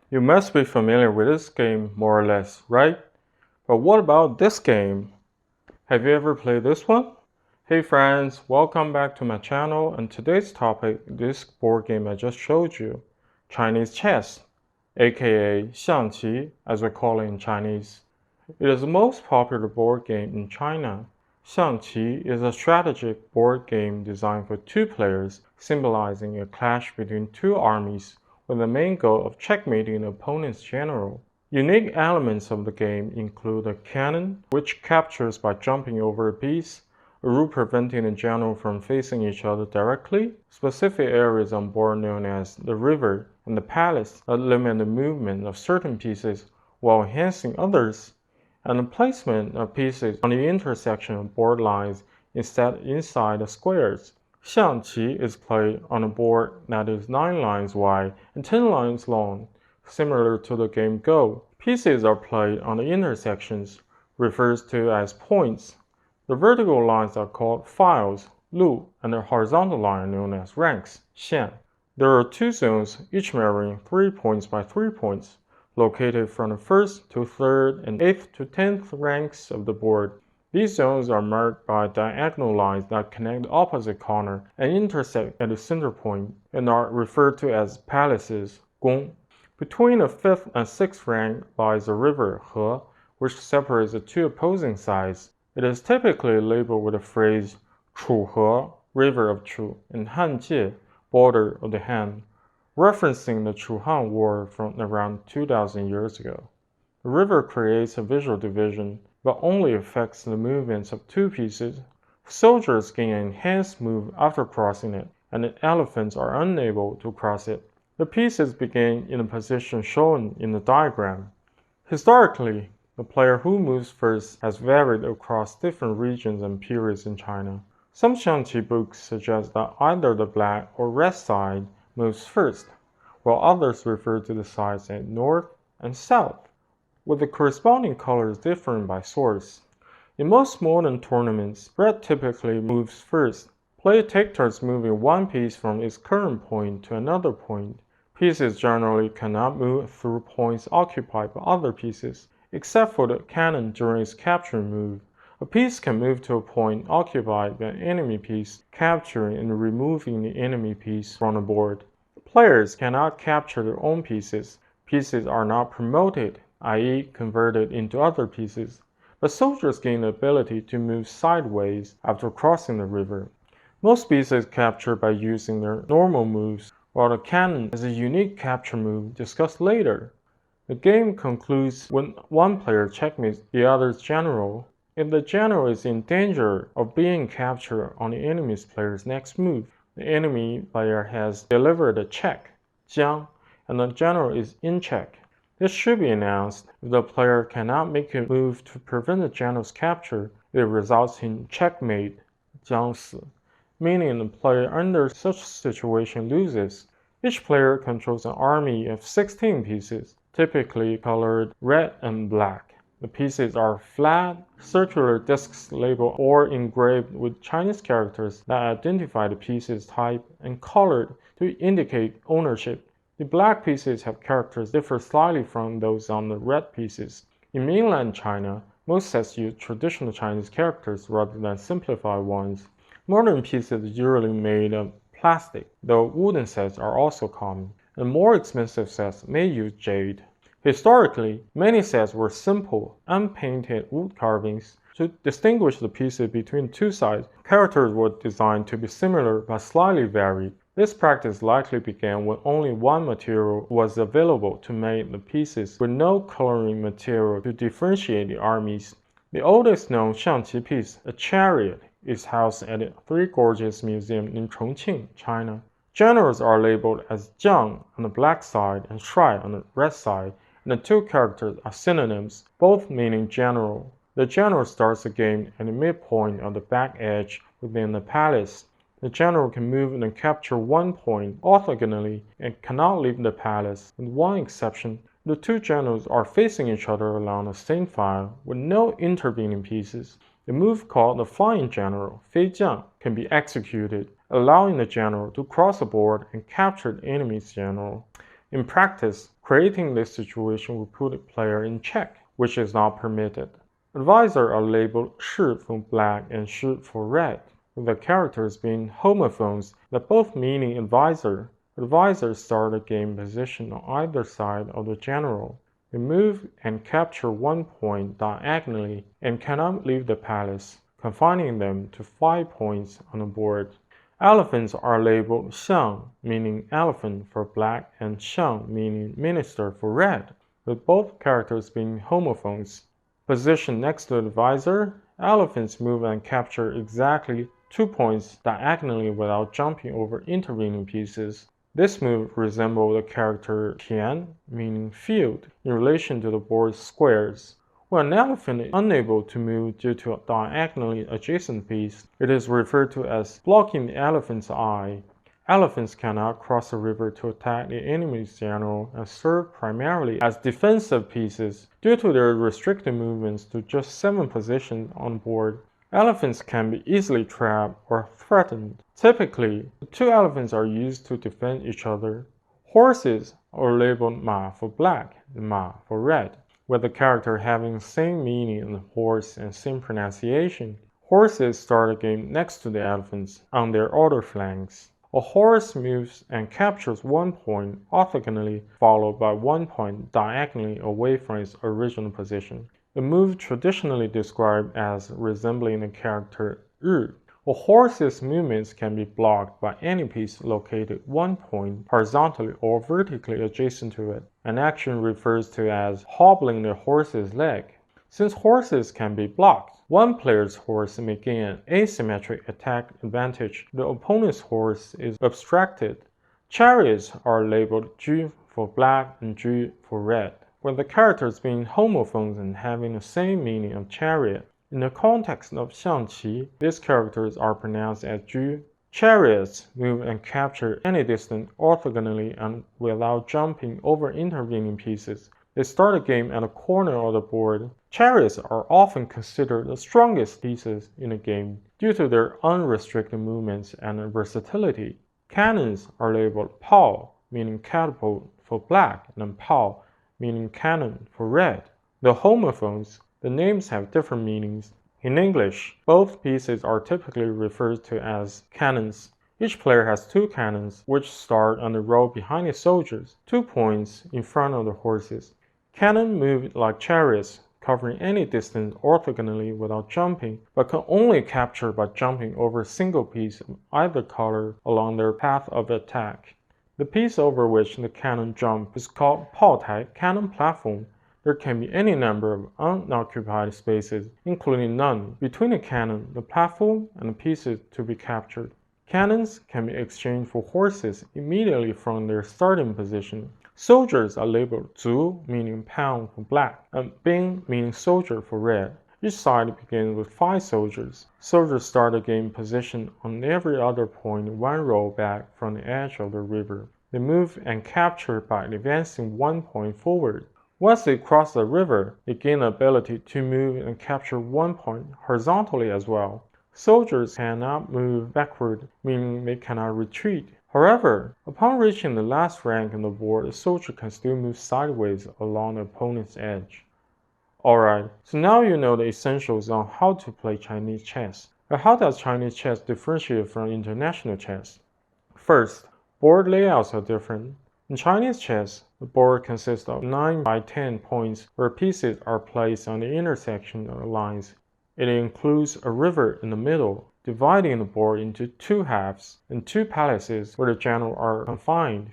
You must be familiar with this game more or less, right? But what about this game? Have you ever played this one? Hey friends, welcome back to my channel and today's topic is this board game I just showed you, Chinese chess, aka Xiangqi as we call it in Chinese. It is the most popular board game in China. Xiangqi is a strategic board game designed for two players, symbolizing a clash between two armies with the main goal of checkmating the opponent's general. Unique elements of the game include a cannon, which captures by jumping over a piece, a rule preventing the general from facing each other directly, specific areas on board known as the river and the palace that limit the movement of certain pieces while enhancing others, and the placement of pieces on the intersection of board lines instead inside the squares. Xiangqi is played on a board that is 9 lines wide and 10 lines long, similar to the game Go. Pieces are played on the intersections, referred to as points. The vertical lines are called files, Lu, and the horizontal line known as ranks, Xian. There are 2 zones, each measuring 3 points by 3 points, located from the 1st to 3rd and 8th to 10th ranks of the board. These zones are marked by diagonal lines that connect the opposite corner and intersect at the center point, and are referred to as palaces, Gong. Between the 5th and 6th rank lies the river, He, which separates the two opposing sides. It is typically labeled with the phrase Chu He, river of Chu, and Han Jie, border of the Han, referencing the Chu-Han War from around 2,000 years ago. The river creates a visual division, but only affects the movements of two pieces. Soldiers gain an enhanced move after crossing it, and the elephants are unable to cross it. The pieces begin in the position shown in the diagram. Historically, the player who moves first has varied across different regions and periods in China. Some Xiangqi books suggest that either the black or red side moves first, while others refer to the sides as north and south, with the corresponding colors differing by source. In most modern tournaments, red typically moves first. Play take turns moving one piece from its current point to another point. Pieces generally cannot move through points occupied by other pieces, except for the cannon during its capture move. A piece can move to a point occupied by an enemy piece, capturing and removing the enemy piece from the board. Players cannot capture their own pieces. Pieces are not promoted, i.e. converted into other pieces, but soldiers gain the ability to move sideways after crossing the river. Most pieces capture by using their normal moves, while the cannon has a unique capture move discussed later. The game concludes when one player checkmates the other's general. If the general is in danger of being captured on the enemy player's next move, the enemy player has delivered a check, jiang, and the general is in check. This should be announced. If the player cannot make a move to prevent the general's capture, it results in checkmate, jiangsi, meaning the player under such situation loses. Each player controls an army of 16 pieces, typically colored red and black. The pieces are flat, circular discs labeled or engraved with Chinese characters that identify the piece's type and colored to indicate ownership. The black pieces have characters differ slightly from those on the red pieces. In mainland China, most sets use traditional Chinese characters rather than simplified ones. Modern pieces are usually made of plastic, though wooden sets are also common, and more expensive sets may use jade. Historically, many sets were simple, unpainted wood carvings. To distinguish the pieces between two sides, characters were designed to be similar but slightly varied. This practice likely began when only one material was available to make the pieces, with no coloring material to differentiate the armies. The oldest known Xiangqi piece, a chariot, is housed at the Three Gorges Museum in Chongqing, China. Generals are labeled as Jiang on the black side and Shuai on the red side, and the two characters are synonyms, both meaning general. The general starts the game at the midpoint of the back edge within the palace. The general can move and capture one point orthogonally and cannot leave the palace, with one exception. The two generals are facing each other along the same file with no intervening pieces. The move called the flying general, Fei Jiang, can be executed, allowing the general to cross the board and capture the enemy's general. In practice, creating this situation will put a player in check, which is not permitted. Advisors are labeled 是 for black and 是 for red, with the characters being homophones that both meaning advisor. Advisors start a game position on either side of the general. They move and capture 1 point diagonally and cannot leave the palace, confining them to 5 points on the board. Elephants are labeled Xiang, meaning elephant for black, and Xiang, meaning minister for red, with both characters being homophones. Positioned next to the advisor, elephants move and capture exactly 2 points diagonally without jumping over intervening pieces. This move resembles the character Tian, meaning field, in relation to the board's squares. When an elephant is unable to move due to a diagonally adjacent piece, it is referred to as blocking the elephant's eye. Elephants cannot cross the river to attack the enemy's general and serve primarily as defensive pieces. Due to their restricted movements to just 7 positions on board, elephants can be easily trapped or threatened. Typically, the 2 elephants are used to defend each other. Horses are labeled Ma for black and Ma for red, with the character having the same meaning in the horse and same pronunciation. Horses start a game next to the elephants on their outer flanks. A horse moves and captures 1 point orthogonally, followed by 1 point diagonally away from its original position. The move traditionally described as resembling the character 日. A horse's movements can be blocked by any piece located 1 point horizontally or vertically adjacent to it. An action refers to as hobbling the horse's leg. Since horses can be blocked, one player's horse may gain an asymmetric attack advantage. The opponent's horse is abstracted. Chariots are labeled 车 for black and 车 for red, with the characters being homophones and having the same meaning of chariot. In the context of Xiangqi, these characters are pronounced as 车. Chariots move and capture any distance orthogonally and without jumping over intervening pieces. They start a game at a corner of the board. Chariots are often considered the strongest pieces in the game due to their unrestricted movements and versatility. Cannons are labeled 炮, meaning catapult for black, and 炮, meaning cannon for red. The homophones, the names have different meanings. In English, both pieces are typically referred to as cannons. Each player has 2 cannons, which start on the row behind the soldiers, 2 points in front of the horses. Cannon move like chariots, covering any distance orthogonally without jumping, but can only capture by jumping over a single piece of either color along their path of attack. The piece over which the cannon jumps is called 炮台, cannon platform. There can be any number of unoccupied spaces, including none, between the cannon, the platform, and the pieces to be captured. Cannons can be exchanged for horses immediately from their starting position. Soldiers are labeled 族, meaning pound for black, and 兵, meaning soldier for red. Each side begins with 5 soldiers. Soldiers start a game position on every other point 1 row back from the edge of the river. They move and capture by advancing 1 point forward. Once they cross the river, they gain the ability to move and capture 1 point horizontally as well. Soldiers cannot move backward, meaning they cannot retreat. However, upon reaching the last rank on the board, a soldier can still move sideways along the opponent's edge. Alright, so now you know the essentials on how to play Chinese chess. But how does Chinese chess differentiate from international chess? First, board layouts are different. In Chinese chess, the board consists of 9 by 10 points where pieces are placed on the intersection of the lines. It includes a river in the middle, dividing the board into 2 halves, and 2 palaces where the generals are confined.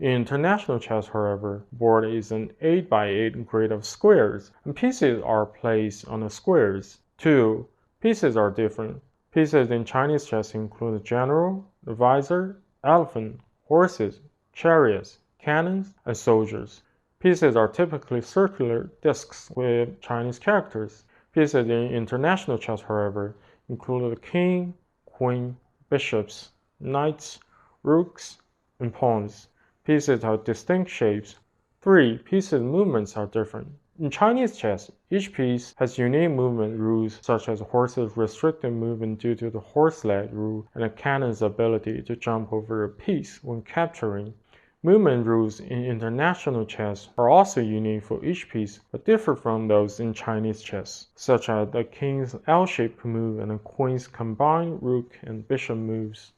In international chess, however, the board is an 8 by 8 grid of squares, and pieces are placed on the squares. 2. Pieces are different. Pieces in Chinese chess include the general, advisor, elephant, horses, chariots, cannons, and soldiers. Pieces are typically circular discs with Chinese characters. Pieces in international chess, however, include the king, queen, bishops, knights, rooks, and pawns. Pieces have distinct shapes. 3. Pieces' movements are different. In Chinese chess, each piece has unique movement rules such as a horse's restricted movement due to the horse leg rule and a cannon's ability to jump over a piece when capturing. Movement rules in international chess are also unique for each piece, but differ from those in Chinese chess, such as the king's L-shaped move and the queen's combined rook and bishop moves.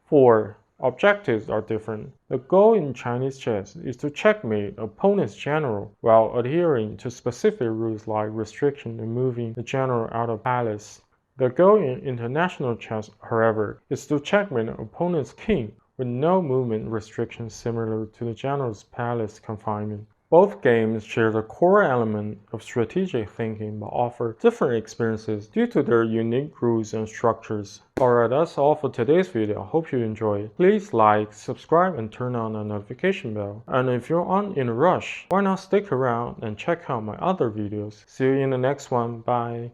4. Objectives are different. The goal in Chinese chess is to checkmate opponent's general while adhering to specific rules like restriction and moving the general out of palace. The goal in international chess, however, is to checkmate an opponent's king with no movement restrictions similar to the general's palace confinement. Both games share the core element of strategic thinking but offer different experiences due to their unique rules and structures. Alright, that's all for today's video. I hope you enjoyed. Please like, subscribe, and turn on the notification bell. And if you're in a rush, why not stick around and check out my other videos. See you in the next one. Bye.